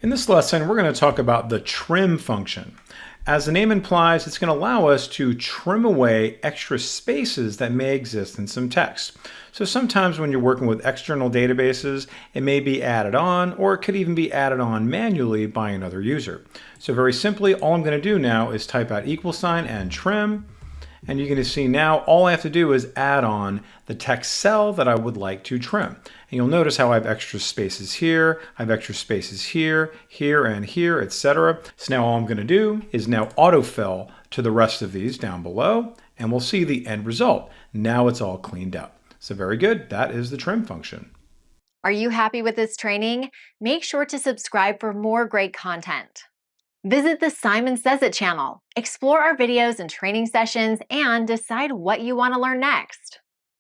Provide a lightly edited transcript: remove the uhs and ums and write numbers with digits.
In this lesson, we're going to talk about the trim function. As the name implies, it's going to allow us to trim away extra spaces that may exist in some text. So sometimes when you're working with external databases, it may be added on, or it could even be added on manually by another user. So very simply, all I'm going to do now is type out = and trim. And you're going to see now all I have to do is add on the text cell that I would like to trim. And you'll notice how I have extra spaces here, I have extra spaces here, here, and here, etc. So now all I'm going to do is now autofill to the rest of these down below, and we'll see the end result. Now it's all cleaned up. So very good, that is the trim function. Are you happy with this training? Make sure to subscribe for more great content. Visit the Simon Says It channel. Explore our videos and training sessions and decide what you want to learn next.